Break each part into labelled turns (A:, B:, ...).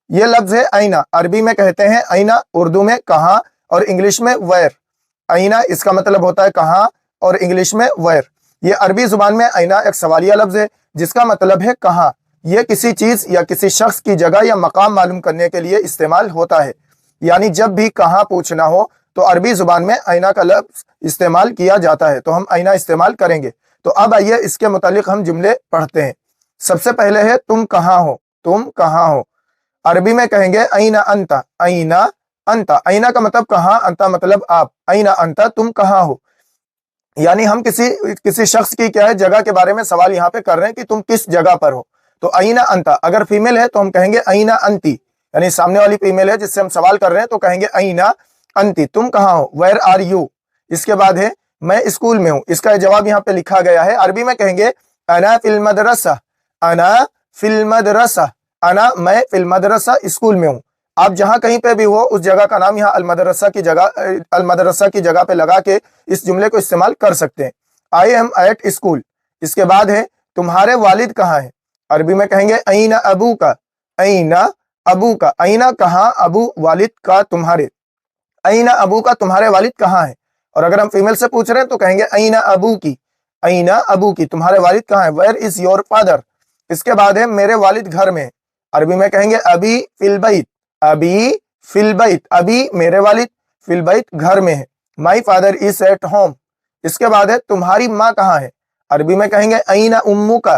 A: یہ لفظ ہے اینا، عربی میں کہتے ہیں اینا، اردو میں کہاں اور انگلش میں ویر۔ اینا اس کا مطلب ہوتا ہے کہاں اور انگلش میں ویر۔ یہ عربی زبان میں اینا ایک سوالیہ لفظ ہے جس کا مطلب ہے کہاں۔ یہ کسی چیز یا کسی شخص کی جگہ یا مقام معلوم کرنے کے لیے استعمال ہوتا ہے، یعنی جب بھی کہاں پوچھنا ہو تو عربی زبان میں اینا کا لفظ استعمال کیا جاتا ہے، تو ہم اینا استعمال کریں گے۔ تو اب آئیے اس کے متعلق ہم جملے پڑھتے ہیں۔ سب سے پہلے ہے تم کہاں ہو، تم کہاں ہو۔ عربی میں کہیں گے اینا انتا، اینا انتا، اینا کا مطلب کہاں، انتا مطلب آپ، اینا انتا تم کہاں ہو، یعنی ہم کسی شخص کی کیا ہے جگہ کے بارے میں سوال یہاں پہ کر رہے ہیں کہ تم کس جگہ پر ہو۔ تو اینا انتا، اگر فیمیل ہے تو ہم کہیں گے اینا انتی، یعنی سامنے والی فیمیل ہے جس سے ہم سوال کر رہے ہیں تو کہیں گے اینا انتی، تم کہاں ہو، ویئر آر یو۔ اس کے بعد ہے میں اسکول میں ہوں، اس کا جواب یہاں پہ لکھا گیا ہے۔ عربی میں کہیں گے انا فی المدرسہ، انا فی المدرسہ، انا میں فی المدرسہ اسکول میں ہوں۔ آپ جہاں کہیں پہ بھی ہو اس جگہ کا نام یہاں المدرسہ کی جگہ پہ لگا کے اس جملے کو استعمال کر سکتے ہیں۔ I am at school. اس کے بعد ہے تمہارے والد کہاں ہیں، عربی میں کہیں گے اینا ابو کا، اینا ابو کا، اینا کہاں، ابو والد کا تمہارے، اینا ابو کا تمہارے والد کہاں ہیں۔ اور اگر ہم فیمیل سے پوچھ رہے ہیں تو کہیں گے اینا ابو کی، اینا ابو کی، تمہارے والد کہاں ہیں، ویئر از یور فادر۔ اس کے بعد ہے میرے والد گھر میں، عربی میں کہیں گے ابی فی البیت، ابی فی البیت، ابی میرے والد، فی البیت گھر میں ہے، my father is at home. اس کے بعد ہے تمہاری ماں کہاں ہے، عربی میں کہیں گے اینا امو کا،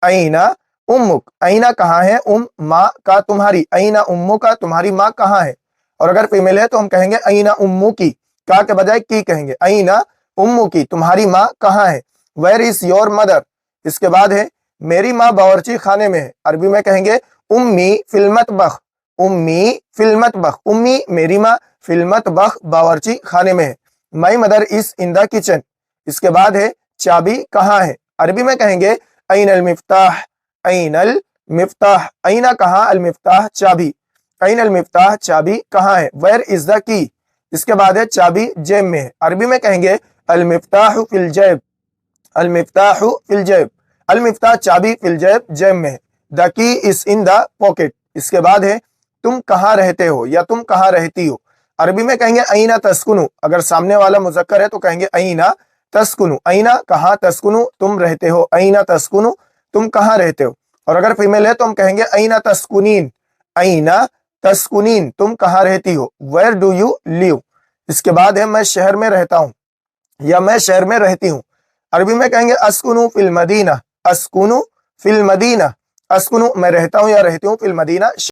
A: اینا امک، اینا کہاں ہے، ماں کا تمہاری، اینا امو کا تمہاری ماں کہاں ہے۔ اور اگر فیمیل ہے تو ہم کہیں گے اینا امو کی، کا کے بجائے کی کہیں گے، اینا امو کی تمہاری ماں کہاں ہے، ویئر از یور مدر۔ اس کے بعد ہے میری ماں باورچی خانے میں ہے، عربی میں کہیں گے امی فی المطبخ، امی فی المطبخ، امی میری ماں فی المطبخ باورچی خانے میں ہے، my mother is in the kitchen. اس کے بعد ہے چابی کہاں ہے، عربی میں کہیں گے این المفتاح، این المفتاح، اینا کہاں، المفتاح چابی، این المفتاح چابی کہاں ہے، ویئر از دا کی۔ اس کے بعد ہے چابی جیب میں ہے، عربی میں کہیں گے المفتاح فی الجیب، المفتاح فی الجیب، المفتاح چابی فی الجیب جیب میں ہے، دا کی از ان دا پاکٹ۔ اس کے بعد ہے تم کہاں رہتے ہو یا تم کہاں رہتی ہو، عربی میں کہیں گے اینا تسکنو، اگر سامنے والا مذکر ہے تو کہیں گے اینا تسکنو، اینا کہاں، تسکنو تم رہتے ہو، اینا تسکنو تم کہاں رہتے ہو۔ اور اگر فیمیل ہے تو ہم کہیں گے اینا تسکنین، اینا تسکنین تم کہاں رہتی ہو، ویئر ڈو یو لیو۔ اس کے بعد ہے میں شہر میں رہتا ہوں یا میں شہر میں رہتی ہوں، عربی میں کہیں گے اسکنو فی المدینہ، اسکنو فی المدینہ، اسکنو میں رہتا ہوں یا رہتی ہوں، فی المدینہ